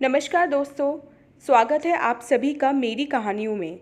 नमस्कार दोस्तों। स्वागत है आप सभी का मेरी कहानियों में।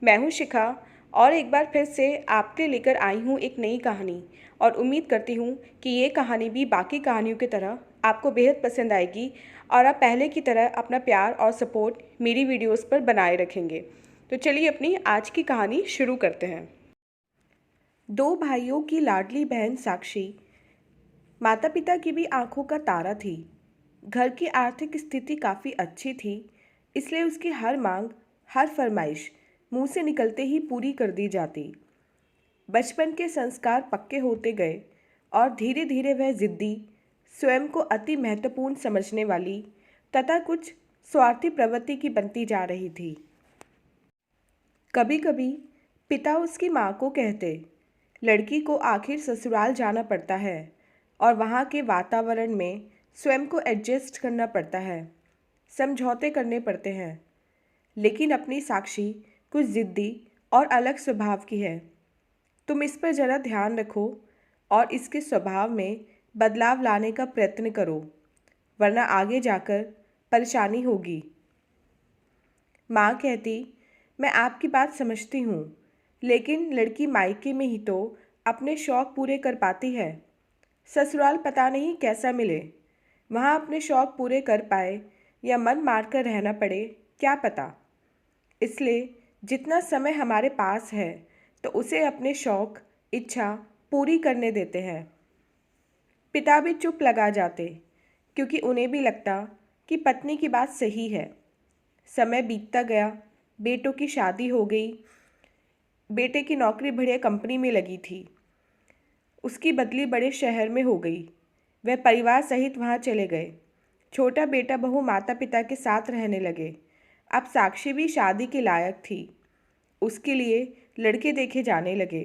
मैं हूं शिखा और एक बार फिर से आपके लेकर आई हूं एक नई कहानी और उम्मीद करती हूं कि ये कहानी भी बाकी कहानियों की तरह आपको बेहद पसंद आएगी और आप पहले की तरह अपना प्यार और सपोर्ट मेरी वीडियोस पर बनाए रखेंगे। तो चलिए अपनी आज की कहानी शुरू करते हैं। दो भाइयों की लाडली बहन साक्षी माता पिता की भी आंखों का तारा थी। घर की आर्थिक स्थिति काफ़ी अच्छी थी, इसलिए उसकी हर मांग, हर फरमाइश मुंह से निकलते ही पूरी कर दी जाती। बचपन के संस्कार पक्के होते गए और धीरे धीरे वह जिद्दी, स्वयं को अति महत्वपूर्ण समझने वाली तथा कुछ स्वार्थी प्रवृत्ति की बनती जा रही थी। कभी कभी पिता उसकी माँ को कहते, लड़की को आखिर ससुराल जाना पड़ता है और वहाँ के वातावरण में स्वयं को एडजस्ट करना पड़ता है, समझौते करने पड़ते हैं। लेकिन अपनी साक्षी कुछ ज़िद्दी और अलग स्वभाव की है। तुम इस पर ज़रा ध्यान रखो और इसके स्वभाव में बदलाव लाने का प्रयत्न करो, वरना आगे जाकर परेशानी होगी। माँ कहती, मैं आपकी बात समझती हूँ, लेकिन लड़की मायके में ही तो अपने शौक़ पूरे कर पाती है। ससुराल पता नहीं कैसा मिले, वहाँ अपने शौक़ पूरे कर पाए या मन मार कर रहना पड़े, क्या पता। इसलिए जितना समय हमारे पास है तो उसे अपने शौक़, इच्छा पूरी करने देते हैं। पिता भी चुप लगा जाते, क्योंकि उन्हें भी लगता कि पत्नी की बात सही है। समय बीतता गया, बेटों की शादी हो गई। बेटे की नौकरी बढ़िया कंपनी में लगी थी। उसकी बदली बड़े शहर में हो गई। वह परिवार सहित वहाँ चले गए। छोटा बेटा बहू माता पिता के साथ रहने लगे। अब साक्षी भी शादी के लायक थी। उसके लिए लड़के देखे जाने लगे।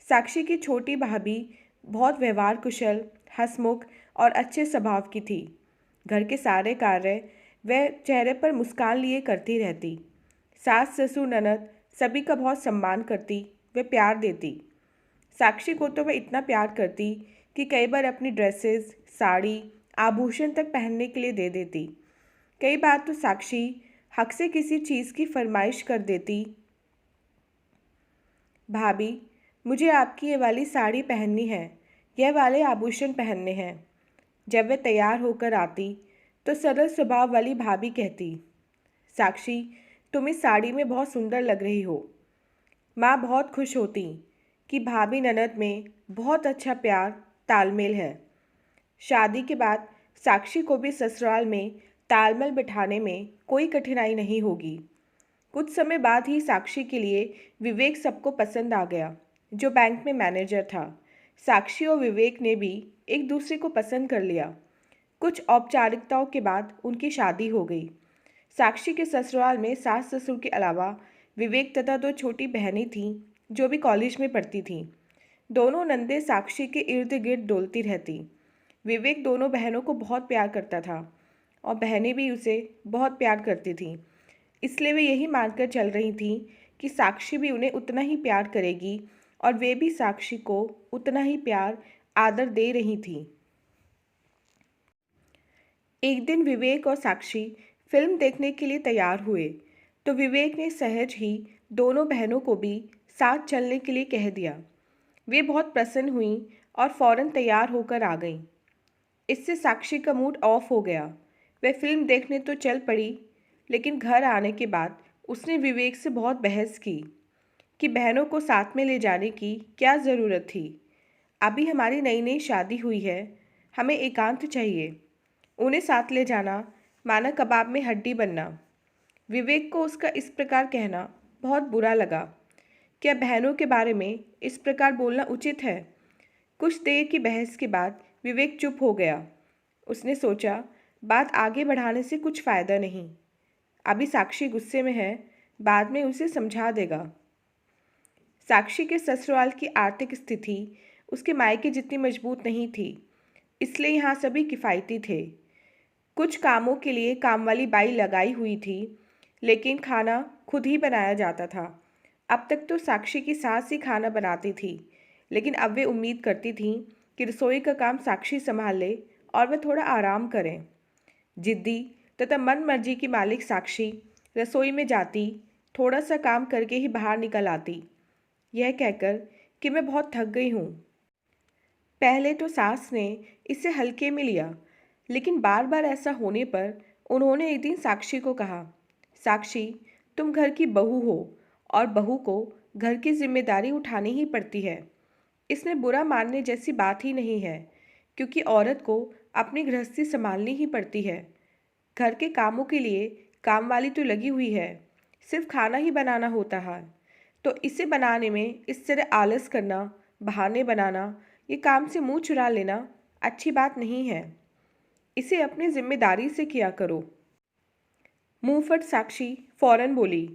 साक्षी की छोटी भाभी बहुत व्यवहार कुशल, हंसमुख और अच्छे स्वभाव की थी। घर के सारे कार्य वह चेहरे पर मुस्कान लिए करती रहती। सास ससुर ननद सभी का बहुत सम्मान करती, वे प्यार देती। साक्षी को तो वह इतना प्यार करती कि कई बार अपनी ड्रेसेस, साड़ी, आभूषण तक पहनने के लिए दे देती। कई बार तो साक्षी हक से किसी चीज़ की फरमाइश कर देती, भाभी मुझे आपकी ये वाली साड़ी पहननी है, यह वाले आभूषण पहनने हैं। जब वह तैयार होकर आती तो सरल स्वभाव वाली भाभी कहती, साक्षी तुम इस साड़ी में बहुत सुंदर लग रही हो। माँ बहुत खुश होती कि भाभी ननद में बहुत अच्छा प्यार तालमेल है। शादी के बाद साक्षी को भी ससुराल में तालमेल बिठाने में कोई कठिनाई नहीं होगी। कुछ समय बाद ही साक्षी के लिए विवेक सबको पसंद आ गया, जो बैंक में मैनेजर था। साक्षी और विवेक ने भी एक दूसरे को पसंद कर लिया। कुछ औपचारिकताओं के बाद उनकी शादी हो गई। साक्षी के ससुराल में सास ससुर के अलावा विवेक तथा दो छोटी बहनें थीं, जो भी कॉलेज में पढ़ती थीं। दोनों नंदे साक्षी के इर्द गिर्द डोलती रहती। विवेक दोनों बहनों को बहुत प्यार करता था और बहनें भी उसे बहुत प्यार करती थीं। इसलिए वे यही मानकर चल रही थीं कि साक्षी भी उन्हें उतना ही प्यार करेगी और वे भी साक्षी को उतना ही प्यार आदर दे रही थीं। एक दिन विवेक और साक्षी फिल्म देखने के लिए तैयार हुए तो विवेक ने सहज ही दोनों बहनों को भी साथ चलने के लिए कह दिया। वे बहुत प्रसन्न हुईं और फौरन तैयार होकर आ गईं। इससे साक्षी का मूड ऑफ हो गया। वह फिल्म देखने तो चल पड़ी, लेकिन घर आने के बाद उसने विवेक से बहुत बहस की कि बहनों को साथ में ले जाने की क्या ज़रूरत थी। अभी हमारी नई नई शादी हुई है, हमें एकांत चाहिए। उन्हें साथ ले जाना माना कबाब में हड्डी बनना। विवेक को उसका इस प्रकार कहना बहुत बुरा लगा। क्या बहनों के बारे में इस प्रकार बोलना उचित है? कुछ देर की बहस के बाद विवेक चुप हो गया। उसने सोचा, बात आगे बढ़ाने से कुछ फ़ायदा नहीं। अभी साक्षी गुस्से में है, बाद में उसे समझा देगा। साक्षी के ससुराल की आर्थिक स्थिति उसके मायके जितनी मजबूत नहीं थी, इसलिए यहाँ सभी किफ़ायती थे। कुछ कामों के लिए काम वाली बाई लगाई हुई थी, लेकिन खाना खुद ही बनाया जाता था। अब तक तो साक्षी की सास ही खाना बनाती थी, लेकिन अब वे उम्मीद करती थीं कि रसोई का काम साक्षी संभाल ले और वह थोड़ा आराम करें। जिद्दी, तथा मन मर्जी की मालिक साक्षी रसोई में जाती, थोड़ा सा काम करके ही बाहर निकल आती, यह कहकर कि मैं बहुत थक गई हूँ। पहले तो सास ने इसे हल्के में लिया, लेकिन बार बार ऐसा होने पर उन्होंने एक दिन साक्षी को कहा, साक्षी, तुम घर की बहू हो और बहू को घर की जिम्मेदारी उठानी ही पड़ती है। इसमें बुरा मानने जैसी बात ही नहीं है, क्योंकि औरत को अपनी गृहस्थी संभालनी ही पड़ती है। घर के कामों के लिए काम वाली तो लगी हुई है, सिर्फ खाना ही बनाना होता है। तो इसे बनाने में इस तरह आलस करना, बहाने बनाना, ये काम से मुंह चुरा लेना अच्छी बात नहीं है। इसे अपनी जिम्मेदारी से किया करो। मुंहफट साक्षी फौरन बोली,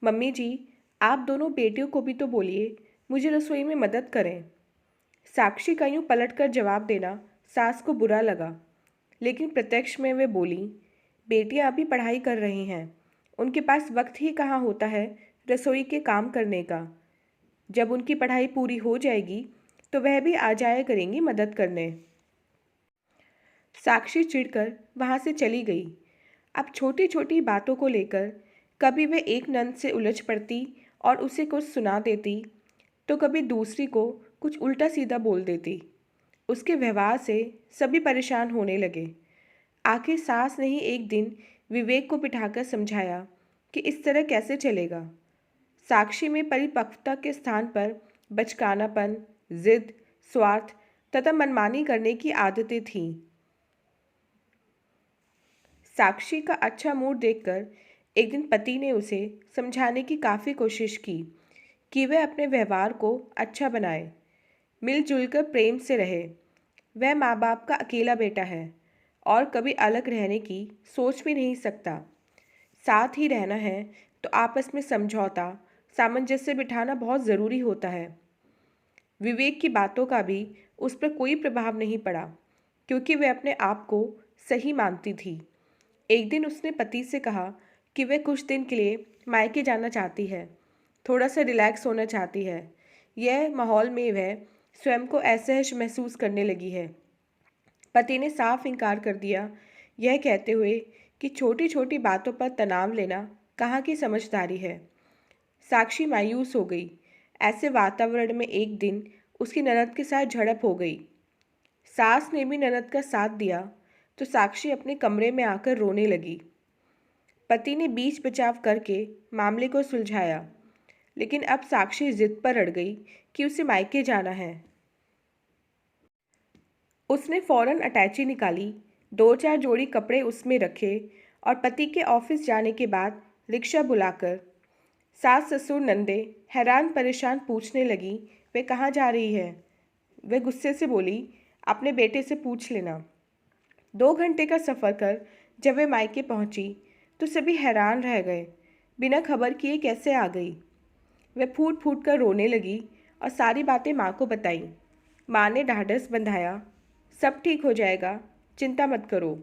मम्मी जी, आप दोनों बेटियों को भी तो बोलिए, मुझे रसोई में मदद करें। साक्षी का यूँ पलटकर जवाब देना सास को बुरा लगा, लेकिन प्रत्यक्ष में वे बोली, बेटियां अभी पढ़ाई कर रही हैं, उनके पास वक्त ही कहाँ होता है रसोई के काम करने का। जब उनकी पढ़ाई पूरी हो जाएगी तो वह भी आ जाया करेंगी मदद करने। साक्षी चिढ़कर वहाँ से चली गई। अब छोटी छोटी बातों को लेकर कभी वे एक नंद से उलझ पड़ती और उसे कुछ सुना देती, तो कभी दूसरी को कुछ उल्टा सीधा बोल देती। उसके व्यवहार से सभी परेशान होने लगे। आखिर सास ने ही एक दिन विवेक को बिठाकर समझाया कि इस तरह कैसे चलेगा। साक्षी में परिपक्वता के स्थान पर बचकानापन, जिद, स्वार्थ तथा मनमानी करने की आदतें थीं। साक्षी का अच्छा मूड देखकर एक दिन पति ने उसे समझाने की काफ़ी कोशिश की कि वह अपने व्यवहार को अच्छा बनाए, मिलजुल कर प्रेम से रहे। वह माँ बाप का अकेला बेटा है और कभी अलग रहने की सोच भी नहीं सकता। साथ ही रहना है तो आपस में समझौता, सामंजस्य बिठाना बहुत ज़रूरी होता है। विवेक की बातों का भी उस पर कोई प्रभाव नहीं पड़ा, क्योंकि वह अपने आप को सही मानती थी। एक दिन उसने पति से कहा कि वह कुछ दिन के लिए मायके जाना चाहती है, थोड़ा सा रिलैक्स होना चाहती है। यह माहौल में वह स्वयं को असहज महसूस करने लगी है। पति ने साफ इनकार कर दिया, यह कहते हुए कि छोटी छोटी बातों पर तनाव लेना कहाँ की समझदारी है। साक्षी मायूस हो गई। ऐसे वातावरण में एक दिन उसकी ननद के साथ झड़प हो गई। सास ने भी ननद का साथ दिया तो साक्षी अपने कमरे में आकर रोने लगी। पति ने बीच बचाव करके मामले को सुलझाया, लेकिन अब साक्षी जिद पर अड़ गई कि उसे मायके जाना है। उसने फौरन अटैची निकाली, दो चार जोड़ी कपड़े उसमें रखे और पति के ऑफिस जाने के बाद रिक्शा बुलाकर सास ससुर नंदे हैरान परेशान पूछने लगी, वे कहाँ जा रही है। वे गुस्से से बोली, अपने बेटे से पूछ लेना। 2 घंटे का सफ़र कर जब वे मायके पहुंची तो सभी हैरान रह गए, बिना खबर किए कैसे आ गई। वे फूट फूट कर रोने लगी और सारी बातें माँ को बताई। माँ ने ढाढ़स बंधाया, सब ठीक हो जाएगा, चिंता मत करो।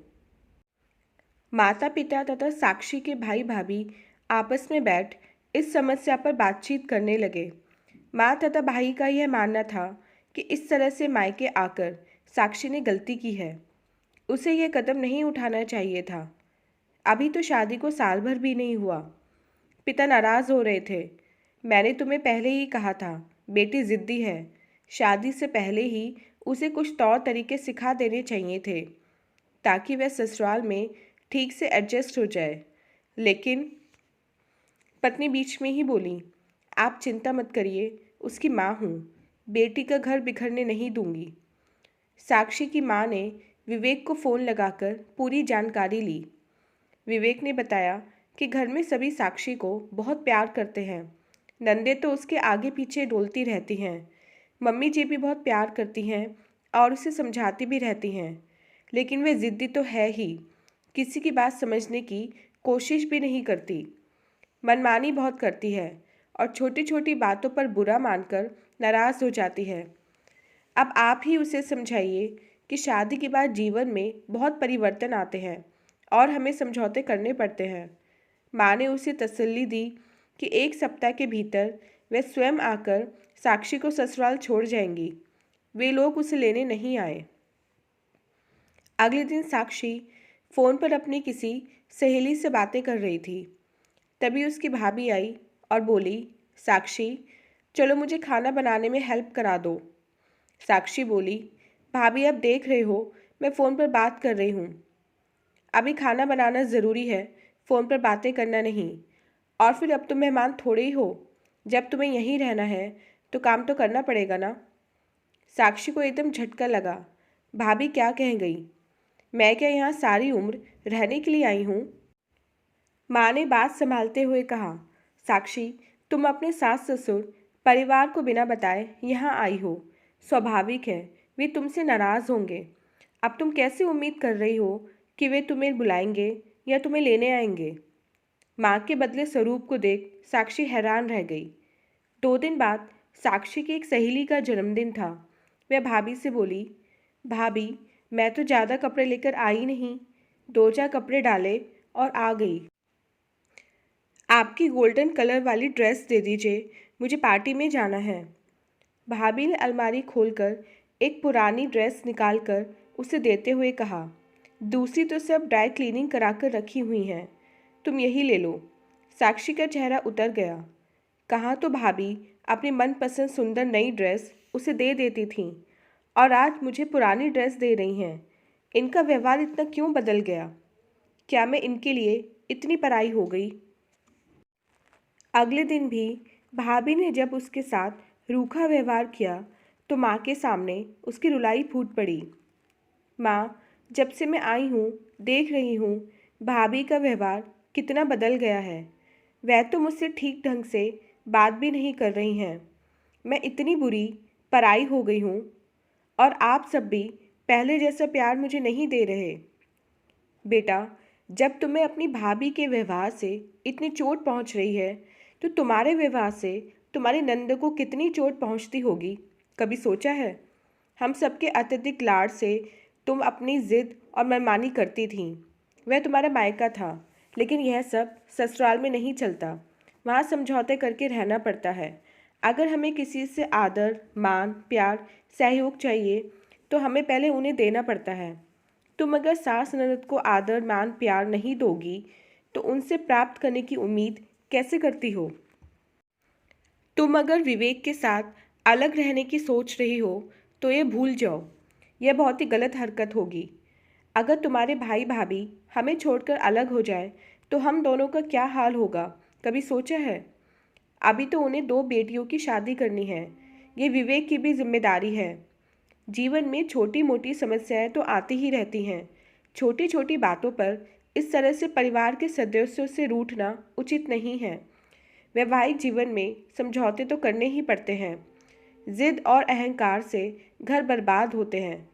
माता पिता तथा साक्षी के भाई भाभी आपस में बैठ इस समस्या पर बातचीत करने लगे। माँ तथा भाई का यह मानना था कि इस तरह से मायके आकर साक्षी ने गलती की है, उसे यह कदम नहीं उठाना चाहिए था। अभी तो शादी को साल भर भी नहीं हुआ। पिता नाराज़ हो रहे थे। मैंने तुम्हें पहले ही कहा था, बेटी ज़िद्दी है, शादी से पहले ही उसे कुछ तौर तरीके सिखा देने चाहिए थे ताकि वह ससुराल में ठीक से एडजस्ट हो जाए। लेकिन पत्नी बीच में ही बोली, आप चिंता मत करिए, उसकी माँ हूँ, बेटी का घर बिखरने नहीं दूंगी। साक्षी की माँ ने विवेक को फ़ोन लगाकर पूरी जानकारी ली। विवेक ने बताया कि घर में सभी साक्षी को बहुत प्यार करते हैं। नंदे तो उसके आगे पीछे डोलती रहती हैं। मम्मी जी भी बहुत प्यार करती हैं और उसे समझाती भी रहती हैं, लेकिन वह ज़िद्दी तो है ही, किसी की बात समझने की कोशिश भी नहीं करती। मनमानी बहुत करती है और छोटी छोटी बातों पर बुरा मानकर नाराज़ हो जाती है। अब आप ही उसे समझाइए कि शादी के बाद जीवन में बहुत परिवर्तन आते हैं और हमें समझौते करने पड़ते हैं। माँ ने उसे तसल्ली दी कि 1 सप्ताह के भीतर वह स्वयं आकर साक्षी को ससुराल छोड़ जाएंगी। वे लोग उसे लेने नहीं आए। अगले दिन साक्षी फ़ोन पर अपनी किसी सहेली से बातें कर रही थी। तभी उसकी भाभी आई और बोली, साक्षी, चलो मुझे खाना बनाने में हेल्प करा दो। साक्षी बोली, भाभी अब देख रहे हो मैं फ़ोन पर बात कर रही हूँ। अभी खाना बनाना ज़रूरी है, फ़ोन पर बातें करना नहीं। और फिर अब तुम मेहमान थोड़े ही हो, जब तुम्हें यहीं रहना है तो काम तो करना पड़ेगा ना। साक्षी को एकदम झटका लगा। भाभी क्या कह गई? मैं क्या यहाँ सारी उम्र रहने के लिए आई हूँ? माँ ने बात संभालते हुए कहा, साक्षी, तुम अपने सास ससुर परिवार को बिना बताए यहाँ आई हो। स्वाभाविक है वे तुमसे नाराज़ होंगे। अब तुम कैसे उम्मीद कर रही हो कि वे तुम्हें बुलाएंगे या तुम्हें लेने आएंगे? माँ के बदले स्वरूप को देख साक्षी हैरान रह गई। 2 दिन बाद साक्षी की एक सहेली का जन्मदिन था। वह भाभी से बोली, भाभी, मैं तो ज़्यादा कपड़े लेकर आई नहीं, 2-4 कपड़े डाले और आ गई। आपकी गोल्डन कलर वाली ड्रेस दे दीजिए, मुझे पार्टी में जाना है। भाभी ने अलमारी खोलकर एक पुरानी ड्रेस निकालकर उसे देते हुए कहा, दूसरी तो सब ड्राई क्लीनिंग कराकर रखी हुई हैं, तुम यही ले लो। साक्षी का चेहरा उतर गया। कहाँ तो भाभी अपनी मनपसंद सुंदर नई ड्रेस उसे दे देती थीं और आज मुझे पुरानी ड्रेस दे रही हैं। इनका व्यवहार इतना क्यों बदल गया? क्या मैं इनके लिए इतनी पराई हो गई? अगले दिन भी भाभी ने जब उसके साथ रूखा व्यवहार किया तो माँ के सामने उसकी रुलाई फूट पड़ी। माँ, जब से मैं आई हूँ देख रही हूँ भाभी का व्यवहार कितना बदल गया है। वह तो मुझसे ठीक ढंग से बात भी नहीं कर रही हैं। मैं इतनी बुरी पराई हो गई हूँ और आप सब भी पहले जैसा प्यार मुझे नहीं दे रहे। बेटा, जब तुम्हें अपनी भाभी के व्यवहार से इतनी चोट पहुँच रही है तो तुम्हारे व्यवहार से तुम्हारी नंद को कितनी चोट पहुँचती होगी, कभी सोचा है? हम सबके अत्यधिक लाड़ से तुम अपनी ज़िद और मनमानी करती थीं। वह तुम्हारा मायका था, लेकिन यह सब ससुराल में नहीं चलता। वहाँ समझौते करके रहना पड़ता है। अगर हमें किसी से आदर, मान, प्यार, सहयोग चाहिए तो हमें पहले उन्हें देना पड़ता है। तुम अगर सास ननद को आदर, मान, प्यार नहीं दोगी तो उनसे प्राप्त करने की उम्मीद कैसे करती हो? तुम अगर विवेक के साथ अलग रहने की सोच रही हो तो ये भूल जाओ, यह बहुत ही गलत हरकत होगी। अगर तुम्हारे भाई भाभी हमें छोड़कर अलग हो जाए तो हम दोनों का क्या हाल होगा, कभी सोचा है? अभी तो उन्हें 2 बेटियों की शादी करनी है, ये विवेक की भी जिम्मेदारी है। जीवन में छोटी मोटी समस्याएं तो आती ही रहती हैं। छोटी छोटी बातों पर इस तरह से परिवार के सदस्यों से रूठना उचित नहीं है। वैवाहिक जीवन में समझौते तो करने ही पड़ते हैं। जिद और अहंकार से घर बर्बाद होते हैं।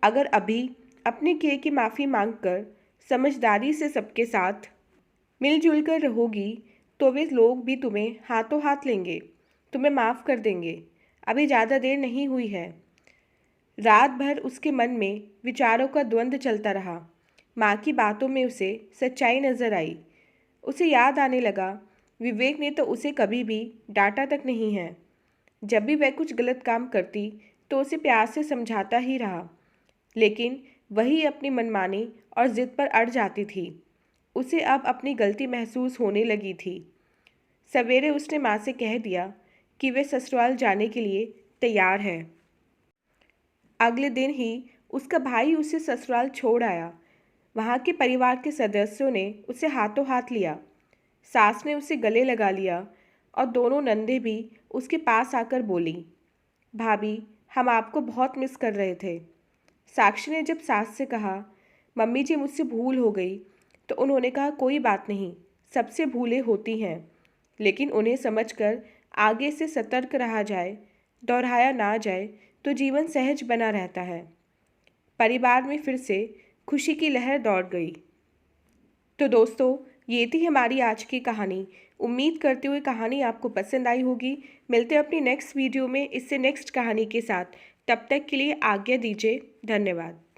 अगर अभी अपने किए की माफ़ी मांगकर समझदारी से सबके साथ मिलजुल कर रहोगी तो वे लोग भी तुम्हें हाथों हाथ लेंगे, तुम्हें माफ़ कर देंगे। अभी ज़्यादा देर नहीं हुई है। रात भर उसके मन में विचारों का द्वंद्व चलता रहा। माँ की बातों में उसे सच्चाई नजर आई। उसे याद आने लगा, विवेक ने तो उसे कभी भी डांटा तक नहीं है। जब भी वह कुछ गलत काम करती तो उसे प्यार से समझाता ही रहा, लेकिन वही अपनी मनमानी और जिद पर अड़ जाती थी। उसे अब अपनी गलती महसूस होने लगी थी। सवेरे उसने माँ से कह दिया कि वह ससुराल जाने के लिए तैयार है। अगले दिन ही उसका भाई उसे ससुराल छोड़ आया। वहाँ के परिवार के सदस्यों ने उसे हाथों हाथ लिया। सास ने उसे गले लगा लिया और दोनों नंदे भी उसके पास आकर बोली, भाभी, हम आपको बहुत मिस कर रहे थे। साक्षी ने जब सास से कहा, मम्मी जी मुझसे भूल हो गई, तो उन्होंने कहा, कोई बात नहीं, सबसे भूलें होती हैं, लेकिन उन्हें समझकर आगे से सतर्क रहा जाए, दोहराया ना जाए तो जीवन सहज बना रहता है। परिवार में फिर से खुशी की लहर दौड़ गई। तो दोस्तों, ये थी हमारी आज की कहानी। उम्मीद करते हुए कहानी आपको पसंद आई होगी। मिलते हैं अपनी नेक्स्ट वीडियो में इससे नेक्स्ट कहानी के साथ। तब तक के लिए आज्ञा दीजिए। धन्यवाद।